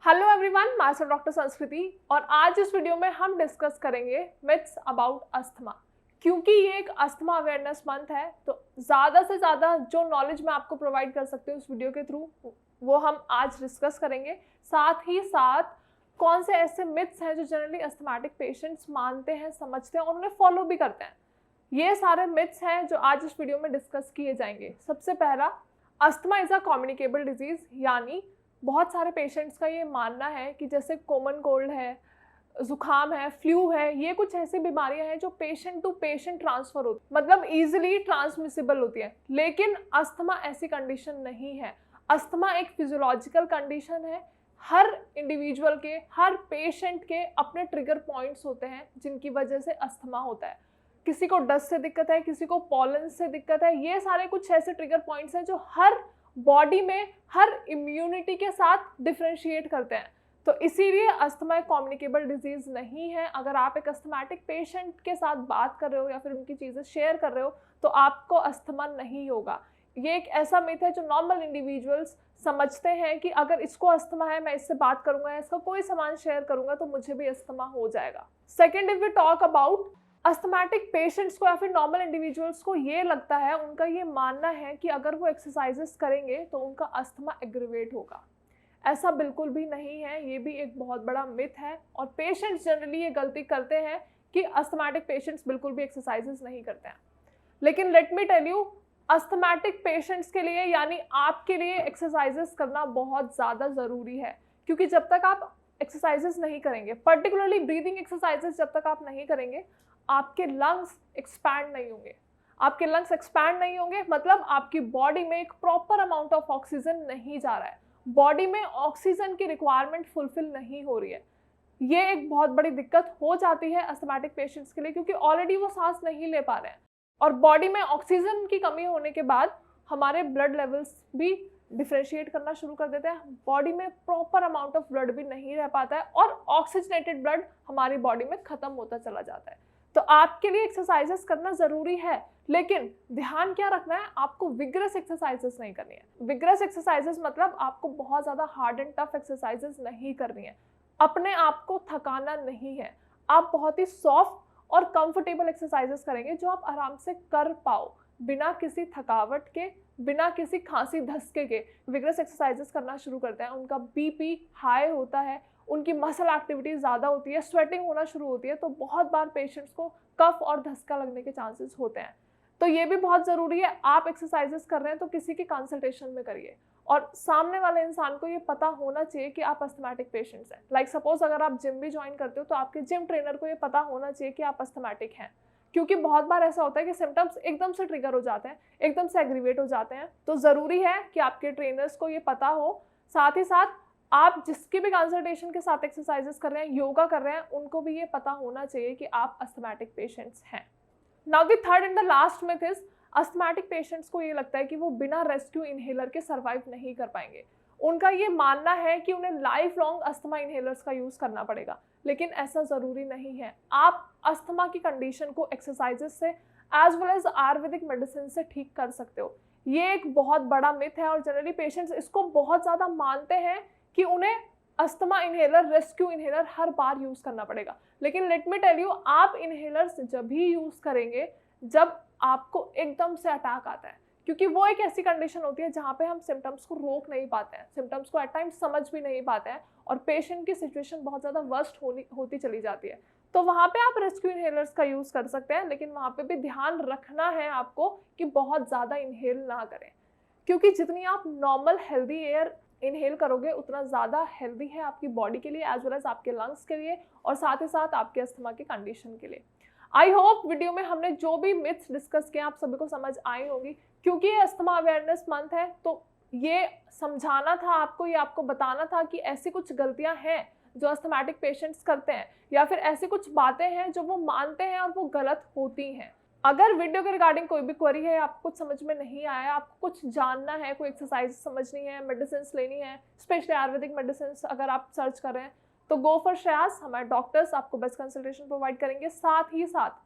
Hello everyone, मैं हूं doctor संस्कृति और आज इस वीडियो में हम डिस्कस करेंगे मिथ्स अबाउट अस्थमा। क्योंकि ये एक अस्थमा अवेयरनेस मंथ है तो ज़्यादा से ज़्यादा जो नॉलेज मैं आपको प्रोवाइड कर सकती हूँ इस वीडियो के थ्रू वो हम आज डिस्कस करेंगे। साथ ही साथ कौन से ऐसे मिथ्स हैं जो जनरली अस्थमैटिक पेशेंट्स मानते हैं, समझते हैं और उन्हें फॉलो भी करते हैं। ये सारे मिथ्स हैं जो आज इस वीडियो में डिस्कस किए जाएंगे। सबसे पहला, asthma is a communicable disease, यानी बहुत सारे पेशेंट्स का ये मानना है कि जैसे कॉमन कोल्ड है, जुकाम है, फ्लू है, ये कुछ ऐसी बीमारियां हैं जो पेशेंट टू पेशेंट ट्रांसफर होती है, मतलब इजीली ट्रांसमिसिबल होती है। लेकिन अस्थमा ऐसी कंडीशन नहीं है। अस्थमा एक फिजियोलॉजिकल कंडीशन है। हर इंडिविजुअल के, हर पेशेंट के अपने ट्रिगर पॉइंट्स होते हैं जिनकी वजह से अस्थमा होता है। किसी को डस्ट से दिक्कत है, किसी को पॉलन से दिक्कत है। ये सारे कुछ ऐसे ट्रिगर पॉइंट्स हैं जो हर बॉडी में, हर इम्यूनिटी के साथ डिफरेंशिएट करते हैं। तो इसीलिए अस्थमा एक कम्युनिकेबल डिजीज नहीं है। अगर आप एक अस्थमैटिक पेशेंट के साथ बात कर रहे हो या फिर उनकी चीज़ें शेयर कर रहे हो तो आपको अस्थमा नहीं होगा। ये एक ऐसा मिथ है जो नॉर्मल इंडिविजुअल्स समझते हैं कि अगर इसको अस्थमा है, मैं इससे बात करूंगा, इसका कोई सामान शेयर करूंगा तो मुझे भी अस्थमा हो जाएगा। Second, if we talk about asthmatic patients को या फिर नॉर्मल इंडिविजुअल्स को ये लगता है, उनका ये मानना है कि अगर वो एक्सरसाइजेस करेंगे तो उनका अस्थमा एग्रीवेट होगा। ऐसा बिल्कुल भी नहीं है। ये भी एक बहुत बड़ा मिथ है और पेशेंट्स जनरली ये गलती करते हैं कि अस्थमैटिक पेशेंट्स बिल्कुल भी एक्सरसाइजेस नहीं करते हैं। लेकिन let me tell you, asthmatic patients के लिए यानी आपके लिए एक्सरसाइजेस करना बहुत ज़्यादा ज़रूरी है। क्योंकि जब तक आप एक्सरसाइजेस नहीं करेंगे, पर्टिकुलरली ब्रीदिंग एक्सरसाइजेस जब तक आप नहीं करेंगे, आपके लंग्स एक्सपैंड नहीं होंगे। आपके लंग्स एक्सपैंड नहीं होंगे मतलब आपकी बॉडी में एक प्रॉपर अमाउंट ऑफ ऑक्सीजन नहीं जा रहा है, बॉडी में ऑक्सीजन की रिक्वायरमेंट फुलफिल नहीं हो रही है। ये एक बहुत बड़ी दिक्कत हो जाती है अस्थमैटिक पेशेंट्स के लिए, क्योंकि ऑलरेडी वो सांस नहीं ले पा रहे हैं और बॉडी में ऑक्सीजन की कमी होने के बाद हमारे ब्लड लेवल्स भी डिफरेंशिएट करना शुरू कर देते हैं। बॉडी में प्रॉपर अमाउंट ऑफ ब्लड भी नहीं रह पाता है और ऑक्सीजनेटेड ब्लड हमारी बॉडी में खत्म होता चला जाता है। तो आपके लिए एक्सरसाइजेस करना ज़रूरी है, लेकिन ध्यान क्या रखना है, आपको विग्रस एक्सरसाइजेस नहीं करनी है। विग्रस एक्सरसाइजेस मतलब आपको बहुत ज़्यादा हार्ड एंड टफ एक्सरसाइजेस नहीं करनी है, अपने आप को थकाना नहीं है। आप बहुत ही सॉफ्ट और कंफर्टेबल एक्सरसाइजेस करेंगे जो आप आराम से कर पाओ, बिना किसी थकावट के, बिना किसी खांसी धसके के। विग्रस एक्सरसाइजेस करना शुरू करते हैं, उनका बीपी हाई होता है, उनकी मसल एक्टिविटी ज़्यादा होती है, स्वेटिंग होना शुरू होती है, तो बहुत बार पेशेंट्स को कफ और धसका लगने के चांसेस होते हैं। तो ये भी बहुत ज़रूरी है, आप एक्सरसाइजेस कर रहे हैं तो किसी की कंसल्टेशन में करिए और सामने वाले इंसान को ये पता होना चाहिए कि आप अस्थमैटिक पेशेंट्स हैं। लाइक सपोज अगर आप जिम भी ज्वाइन करते हो तो आपके जिम ट्रेनर को ये पता होना चाहिए कि आप अस्थमैटिक हैं। क्योंकि बहुत बार ऐसा होता है कि सिम्टम्स एकदम से ट्रिगर हो जाते हैं, एकदम से एग्रीवेट हो जाते हैं। तो ज़रूरी है कि आपके ट्रेनर्स को ये पता हो। साथ ही साथ आप जिसकी भी कंसल्टेशन के साथ एक्सरसाइजेस कर रहे हैं, योगा कर रहे हैं, उनको भी ये पता होना चाहिए कि आप अस्थमैटिक पेशेंट्स हैं। Now the third and the last myth is, asthmatic patients को ये लगता है कि वो बिना रेस्क्यू इनहेलर के सर्वाइव नहीं कर पाएंगे। उनका ये मानना है कि उन्हें लाइफ लॉन्ग अस्थमा इनहेलर्स का यूज़ करना पड़ेगा, लेकिन ऐसा ज़रूरी नहीं है। आप अस्थमा की कंडीशन को एक्सरसाइजेस से as well as ayurvedic medicine से ठीक कर सकते हो। ये एक बहुत बड़ा मिथ है और जनरली पेशेंट्स इसको बहुत ज़्यादा मानते हैं कि उन्हें अस्थमा इनहेलर, रेस्क्यू इनहेलर हर बार यूज़ करना पड़ेगा। लेकिन लेट मी टेल यू, आप इनहेलर्स जब भी यूज़ करेंगे जब आपको एकदम से अटैक आता है, क्योंकि वो एक ऐसी कंडीशन होती है जहाँ पे हम सिम्टम्स को रोक नहीं पाते हैं, सिम्टम्स को एट टाइम्स समझ भी नहीं पाते हैं और पेशेंट की सिचुएशन बहुत ज़्यादा वर्स्ट होती चली जाती है। तो वहाँ पे आप रेस्क्यू इनहेलर्स का यूज़ कर सकते हैं, लेकिन वहाँ पे भी ध्यान रखना है आपको कि बहुत ज़्यादा इनहेल ना करें, क्योंकि जितनी आप नॉर्मल हेल्दी एयर इनहेल करोगे उतना ज़्यादा हेल्दी है आपकी बॉडी के लिए एज वेल एज आपके लंग्स के लिए और साथ ही साथ आपके अस्थमा की कंडीशन के लिए। आई होप वीडियो में हमने जो भी मिथ्स डिस्कस किए आप सभी को समझ आई होंगी। क्योंकि ये अस्थमा अवेयरनेस मंथ है तो ये समझाना था आपको, ये आपको बताना था कि ऐसी कुछ गलतियां हैं जो अस्थमैटिक पेशेंट्स करते हैं या फिर ऐसी कुछ बातें हैं जो वो मानते हैं और वो गलत होती हैं। अगर वीडियो के रिगार्डिंग कोई भी क्वेरी है, आपको कुछ समझ में नहीं आया, आपको कुछ जानना है, कोई एक्सरसाइज समझनी है, मेडिसिन लेनी है, स्पेशली आयुर्वेदिक मेडिसिन अगर आप सर्च कर रहे हैं तो गो फॉर श्रेयास। हमारे डॉक्टर्स आपको बेस्ट कंसल्टेशन प्रोवाइड करेंगे। साथ ही साथ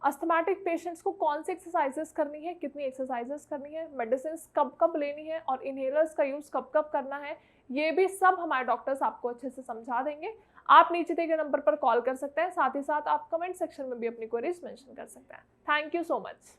अस्थमैटिक पेशेंट्स को कौन सी एक्सरसाइजेस करनी है, कितनी एक्सरसाइजेस करनी है, मेडिसिन कब कब लेनी है और इनहेलर्स का यूज़ कब कब करना है, ये भी सब हमारे डॉक्टर्स आपको अच्छे से समझा देंगे। आप नीचे दिए गए नंबर पर कॉल कर सकते हैं, साथ ही साथ आप कमेंट सेक्शन में भी अपनी क्वेरीज मेंशन कर सकते हैं। Thank you so much.